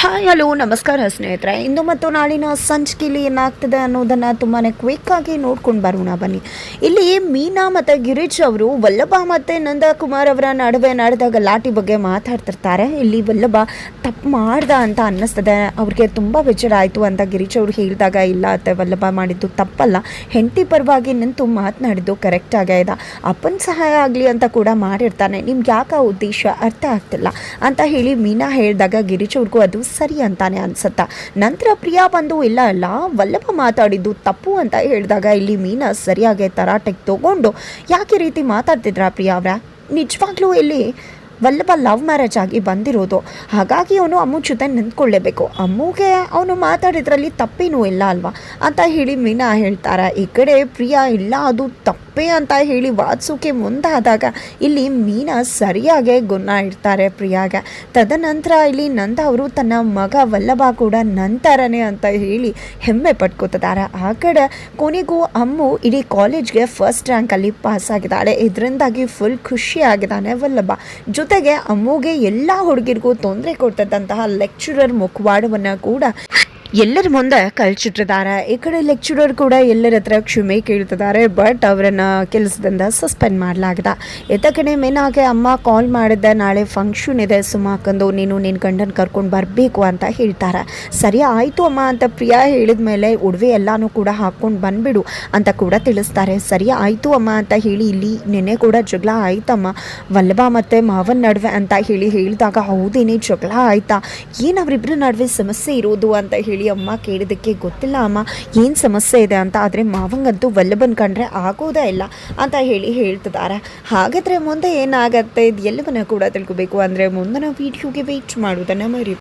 Hi hello ನಮಸ್ಕಾರ ಸ್ನೇಹಿತರೆ. ಇಂದು ಮತ್ತು ನಾಳಿನ ಸಂಚಿಕೆಯಲ್ಲಿ ಏನಾಗ್ತದೆ ಅನ್ನೋದನ್ನು ತುಂಬಾ ಕ್ವಿಕ್ಕಾಗಿ ನೋಡ್ಕೊಂಡು ಬರೋಣ ಬನ್ನಿ. ಇಲ್ಲಿ ಮೀನಾ ಮತ್ತು ಗಿರೀಶ್ ಅವರು ವಲ್ಲಭ ಮತ್ತು ನಂದಕುಮಾರ್ ಅವರ ನಡುವೆ ನಡೆದ ಗಲಾಟೆ ಬಗ್ಗೆ ಮಾತಾಡ್ತಿರ್ತಾರೆ. ಇಲ್ಲಿ ವಲ್ಲಭ ತಪ್ಪು ಮಾಡ್ದ ಅಂತ ಅನ್ನಿಸ್ತದೆ, ಅವ್ರಿಗೆ ತುಂಬ ಬೇಜಾರ ಆಯಿತು ಅಂತ ಗಿರೀಶ್ ಅವರು ಹೇಳಿದಾಗ, ಇಲ್ಲ ಅತ್ತೆ ವಲ್ಲಭ ಮಾಡಿದ್ದು ತಪ್ಪಲ್ಲ, ಹೆಂಡತಿ ಪರವಾಗಿ ನಿಂತು ಮಾತನಾಡಿದ್ದು ಕರೆಕ್ಟಾಗೇ ಇದೆ, ಅಪ್ಪನ ಸಹಾಯ ಆಗಲಿ ಅಂತ ಕೂಡ ಮಾಡಿರ್ತಾನೆ, ನಿಮ್ಗೆ ಯಾಕೆ ಆ ಉದ್ದೇಶ ಅರ್ಥ ಆಗ್ತಿಲ್ಲ ಅಂತ ಹೇಳಿ ಮೀನಾ ಹೇಳಿದಾಗ ಗಿರೀಶ್ ಅವ್ರಿಗೂ ಅದು ಸರಿ ಅಂತಾನೆ ಅನ್ಸುತ್ತಾ. ನಂತರ ಪ್ರಿಯಾ ಬಂದು ಇಲ್ಲ ಅಲ್ಲ ವಲ್ಲಭ ಮಾತಾಡಿದ್ದು ತಪ್ಪು ಅಂತ ಹೇಳಿದಾಗ ಇಲ್ಲಿ ಮೀನಾ ಸರಿಯಾಗಿ ತರಾಟೆಗೆ ತಗೊಂಡು ಯಾಕೆ ರೀತಿ ಮಾತಾಡ್ತಿದ್ರ ಪ್ರಿಯಾ ಅವರ, ನಿಜವಾಗ್ಲೂ ಇಲ್ಲಿ ವಲ್ಲಭ ಲವ್ ಮ್ಯಾರೇಜ್ ಆಗಿ ಬಂದಿರೋದು, ಹಾಗಾಗಿ ಅವನು ಅಮ್ಮು ಜೊತೆ ನಿಂತ್ಕೊಳ್ಳೇಬೇಕು, ಅಮ್ಮುಗೆ ಅವನು ಮಾತಾಡಿದ್ರಲ್ಲಿ ತಪ್ಪೇನೂ ಇಲ್ಲ ಅಲ್ವಾ ಅಂತ ಹೇಳಿ ಮೀನಾ ಹೇಳ್ತಾರೆ. ಈ ಕಡೆ ಪ್ರಿಯಾ ಇಲ್ಲ ಅದು ತಪ್ಪೇ ಅಂತ ಹೇಳಿ ವಾದಿಸೋಕೆ ಮುಂದಾದಾಗ ಇಲ್ಲಿ ಮೀನಾ ಸರಿಯಾಗೆ ಗುಣ ಇಡ್ತಾರೆ ಪ್ರಿಯಾಗೆ. ತದನಂತರ ಇಲ್ಲಿ ನಂದ ಅವರು ತನ್ನ ಮಗ ವಲ್ಲಭ ಕೂಡ ನಂತರನೇ ಅಂತ ಹೇಳಿ ಹೆಮ್ಮೆ ಪಟ್ಕೋತಿದ್ದಾರೆ. ಆ ಕಡೆ ಕೊನೆಗೂ ಅಮ್ಮು ಇಡೀ ಕಾಲೇಜ್ಗೆ ಫಸ್ಟ್ ರ್ಯಾಂಕಲ್ಲಿ ಪಾಸ್ ಆಗಿದ್ದಾಳೆ, ಇದರಿಂದಾಗಿ ಫುಲ್ ಖುಷಿಯಾಗಿದ್ದಾನೆ ವಲ್ಲಭ. ಜೊತೆಗೆ ಅಮ್ಮುಗೆ ಎಲ್ಲ ಹುಡುಗಿರಿಗೂ ತೊಂದರೆ ಕೊಡ್ತದಂತಹ ಲೆಕ್ಚರರ್ ಮುಖವಾಡವನ್ನು ಕೂಡ ಎಲ್ಲರ ಮುಂದೆ ಕಳ್ಸಿಟ್ಟಿದ್ದಾರೆ. ಈ ಕಡೆ ಲೆಕ್ಚರರ್ ಕೂಡ ಎಲ್ಲರ ಹತ್ರ ಕ್ಷಮೆ ಕೇಳ್ತಿದ್ದಾರೆ, ಬಟ್ ಅವರನ್ನು ಕೆಲಸದಿಂದ ಸಸ್ಪೆಂಡ್ ಮಾಡಲಾಗಿದೆ. ಎತ್ತ ಕಡೆ ಮೇನಾಗೆ ಅಮ್ಮ ಕಾಲ್ ಮಾಡಿದ್ದೆ, ನಾಳೆ ಫಂಕ್ಷನ್ ಇದೆ ಸುಮಾಕಂದು, ನೀನು ನಿನ್ನ ಗಂಡನ ಕರ್ಕೊಂಡು ಬರಬೇಕು ಅಂತ ಹೇಳ್ತಾರೆ. ಸರಿ ಆಯಿತು ಅಮ್ಮ ಅಂತ ಪ್ರಿಯಾ ಹೇಳಿದ ಮೇಲೆ ಒಡವೆ ಎಲ್ಲನೂ ಕೂಡ ಹಾಕ್ಕೊಂಡು ಬಂದುಬಿಡು ಅಂತ ಕೂಡ ತಿಳಿಸ್ತಾರೆ. ಸರಿ ಆಯಿತು ಅಮ್ಮ ಅಂತ ಹೇಳಿ ಇಲ್ಲಿ ನೆನ್ನೆ ಕೂಡ ಜಗಳ ಆಯ್ತಮ್ಮ ವಲ್ಲಭ ಮತ್ತು ಮಾವನ ನಡುವೆ ಅಂತ ಹೇಳಿ ಹೇಳಿದಾಗ, ಹೌದೇನೆ ಜಗಳ ಆಯಿತಾ, ಏನು ಅವರಿಬ್ಬರ ನಡುವೆ ಸಮಸ್ಯೆ ಇರೋದು ಅಂತ ಹೇಳಿ ಅಮ್ಮ ಕೇಳಿದ್ದಕ್ಕೆ, ಗೊತ್ತಿಲ್ಲ ಅಮ್ಮ ಏನು ಸಮಸ್ಯೆ ಇದೆ ಅಂತ, ಆದರೆ ಮಾವಂಗಂತೂ ವಲ್ಲಭನ್ ಕಂಡ್ರೆ ಆಗೋದೇ ಇಲ್ಲ ಅಂತ ಹೇಳಿ ಹೇಳ್ತಿದ್ದಾರೆ. ಹಾಗಾದರೆ ಮುಂದೆ ಏನಾಗತ್ತೆ ಇದು ಎಲ್ಲವನ್ನ ಕೂಡ ತಿಳ್ಕೋಬೇಕು ಅಂದರೆ ಮುಂದಿನ ವಿಡಿಯೋಗೆ ವೆಯ್ಟ್ ಮಾಡೋದನ್ನು ಮರಿ.